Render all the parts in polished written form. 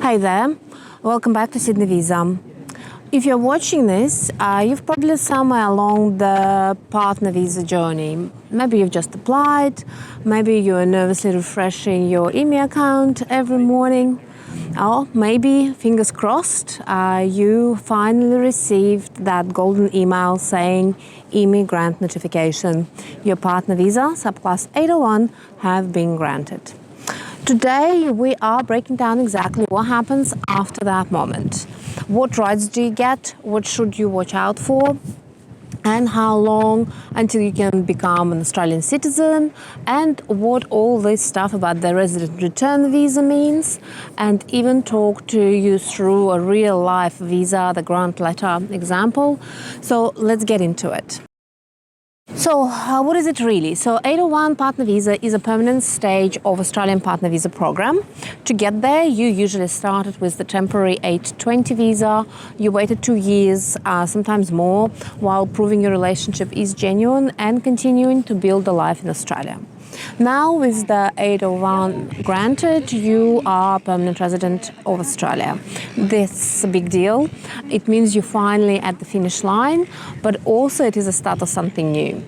Hi there, welcome back to Sydney Visa. If you're watching this, you've probably somewhere along the partner visa journey. Maybe you've just applied, maybe you're nervously refreshing your email account every morning, or maybe, fingers crossed, you finally received that golden email saying EMI grant notification. Your partner visa, Subclass 801, have been granted. Today, we are breaking down exactly what happens after that moment. What rights do you get? What should you watch out for? And how long until you can become an Australian citizen? And what all this stuff about the resident return visa means? And even talk to you through a real life visa, the grant letter example. So let's get into it. So what is it really? So 801 partner visa is a permanent stage of Australian partner visa program. To get there, you usually started with the temporary 820 visa. You waited 2 years, sometimes more, while proving your relationship is genuine and continuing to build a life in Australia. Now with the 801 granted, you are a permanent resident of Australia. This is a big deal. It means you're finally at the finish line, but also it is a start of something new.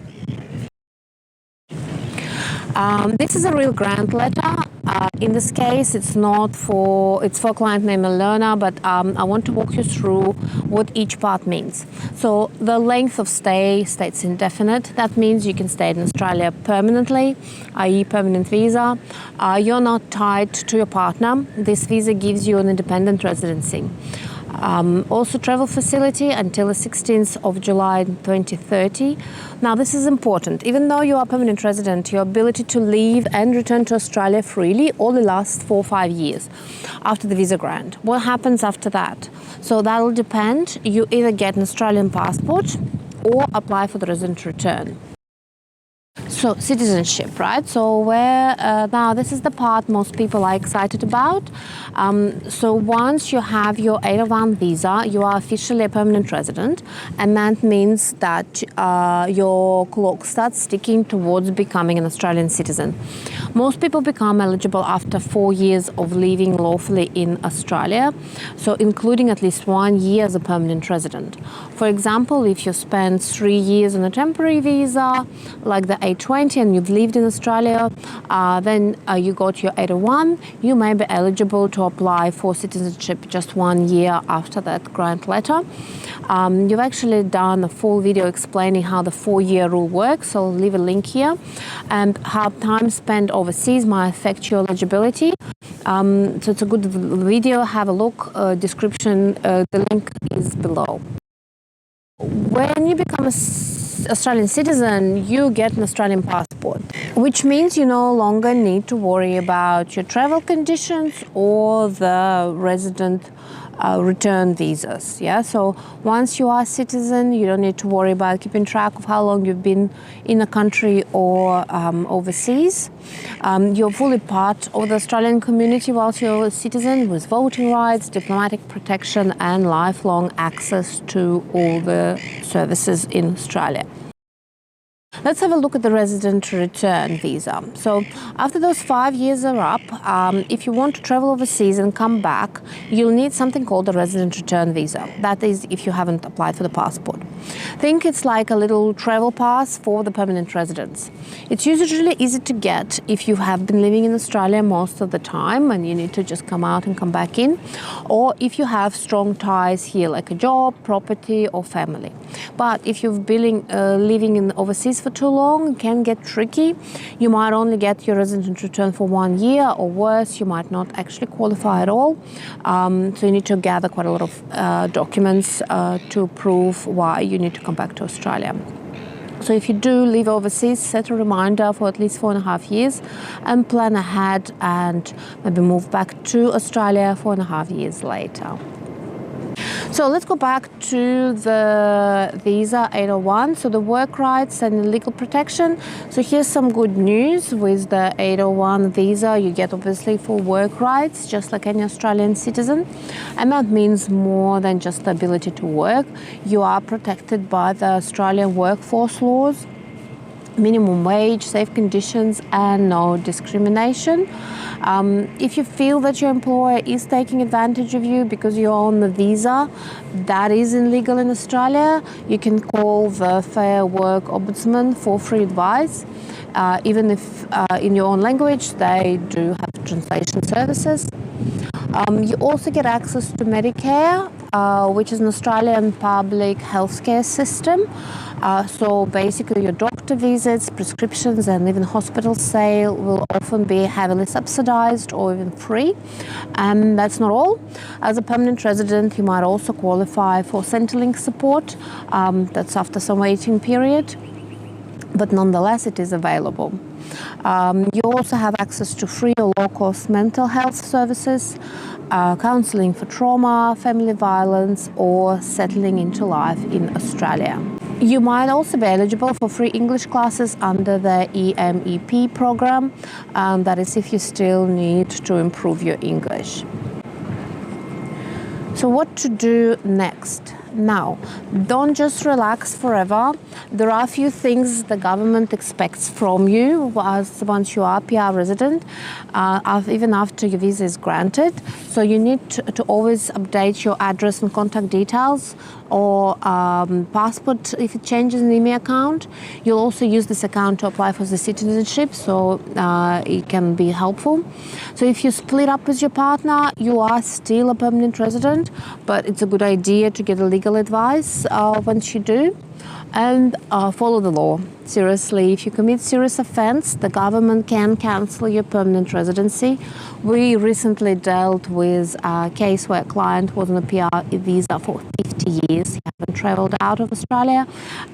This is a real grant letter. In this case, it's for client name and learner, but I want to walk you through what each part means. So the length of stay states indefinite. That means you can stay in Australia permanently, i.e. permanent visa. You're not tied to your partner. This visa gives you an independent residency. Also travel facility until the 16th of July 2030. Now this is important. Even though you are a permanent resident, your ability to leave and return to Australia freely only lasts for 5 years after the visa grant. What happens after that? So that will depend. You either get an Australian passport or apply for the resident return. So citizenship, right? So now this is the part most people are excited about. So once you have your 801 visa, you are officially a permanent resident, and that means that your clock starts ticking towards becoming an Australian citizen. Most people become eligible after 4 years of living lawfully in Australia, so including at least 1 year as a permanent resident. For example, if you spend 3 years on a temporary visa, like the 820, and you've lived in Australia, then you got your 801, you may be eligible to apply for citizenship just 1 year after that grant letter. You've actually done a full video explaining how the 4-year rule works, so I'll leave a link here, and how time spent overseas might affect your eligibility. So it's a good video, have a look, description, the link is below. When you become an Australian citizen, you get an Australian passport, which means you no longer need to worry about your travel conditions or the resident return visas. Yeah, so once you are a citizen, you don't need to worry about keeping track of how long you've been in a country or overseas. You're fully part of the Australian community whilst you're a citizen, with voting rights, diplomatic protection, and lifelong access to all the services in Australia. Let's have a look at the resident return visa. So after those 5 years are up, if you want to travel overseas and come back, you'll need something called a resident return visa. That is, if you haven't applied for the passport. Think it's like a little travel pass for the permanent residents. It's usually easy to get if you have been living in Australia most of the time and you need to just come out and come back in, or if you have strong ties here, like a job, property, or family. But if you've been living in overseas for too long, it can get tricky. You might only get your resident return for 1 year, or worse, you might not actually qualify at all. So you need to gather quite a lot of documents to prove why you need to come back to Australia. So if you do live overseas, set a reminder for at least 4.5 years and plan ahead, and maybe move back to Australia 4.5 years later. So let's go back to the visa 801, so the work rights and the legal protection. So here's some good news. With the 801 visa, you get obviously full work rights, just like any Australian citizen. And that means more than just the ability to work. You are protected by the Australian workforce laws. minimum wage, safe conditions, and no discrimination. If you feel that your employer is taking advantage of you because you're on the visa, that is illegal in Australia. You can call the Fair Work Ombudsman for free advice. Even if in your own language, they do have translation services. You also get access to Medicare, which is an Australian public healthcare system. So basically your doctor visits, prescriptions, and even hospital stay will often be heavily subsidized or even free. And that's not all. As a permanent resident, you might also qualify for Centrelink support. That's after some waiting period, but nonetheless it is available. You also have access to free or low-cost mental health services, counselling for trauma, family violence, or settling into life in Australia. You might also be eligible for free English classes under the EMEP program, that is if you still need to improve your English. So what to do next? Now, don't just relax forever. There are a few things the government expects from you once you are a PR resident, even after your visa is granted. So you need to always update your address and contact details, or passport if it changes in the email account. You'll also use this account to apply for the citizenship, so it can be helpful. So if you split up with your partner, you are still a permanent resident, but it's a good idea to get a legal advice once you do. And follow the law. Seriously, if you commit serious offense, the government can cancel your permanent residency. We recently dealt with a case where a client was on a PR visa for 50 years. He hadn't traveled out of Australia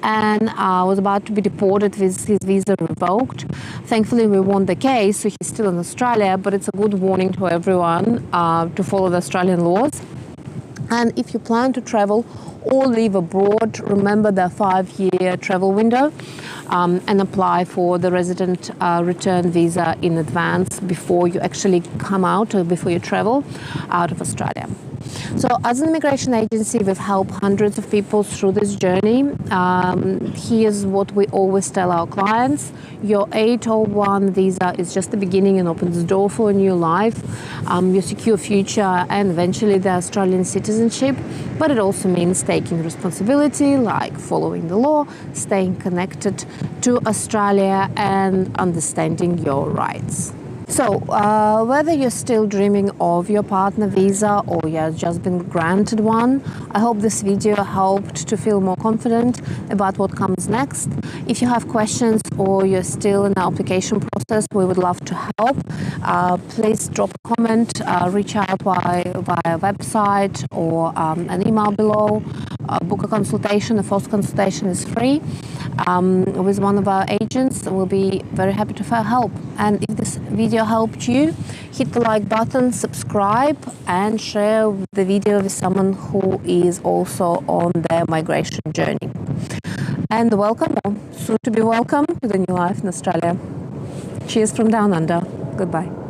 and was about to be deported with his visa revoked. Thankfully, we won the case, so he's still in Australia, but it's a good warning to everyone to follow the Australian laws. And if you plan to travel or live abroad, remember the 5-year travel window and apply for the resident return visa in advance before you actually come out or before you travel out of Australia. So as an immigration agency, we've helped hundreds of people through this journey. Here's what we always tell our clients. Your 801 visa is just the beginning and opens the door for a new life, your secure future, and eventually the Australian citizenship. But it also means taking responsibility, like following the law, staying connected to Australia, and understanding your rights. So, whether you're still dreaming of your partner visa or you've just been granted one, I hope this video helped to feel more confident about what comes next. If you have questions or you're still in the application process, we would love to help. Please drop a comment, reach out via website or an email below. Book a consultation. The first consultation is free with one of our agents. We'll be very happy to help. And if this video helped you, hit the like button, subscribe, and share the video with someone who is also on their migration journey. And welcome, or soon to be welcome, to the new life in Australia. Cheers from down under. Goodbye.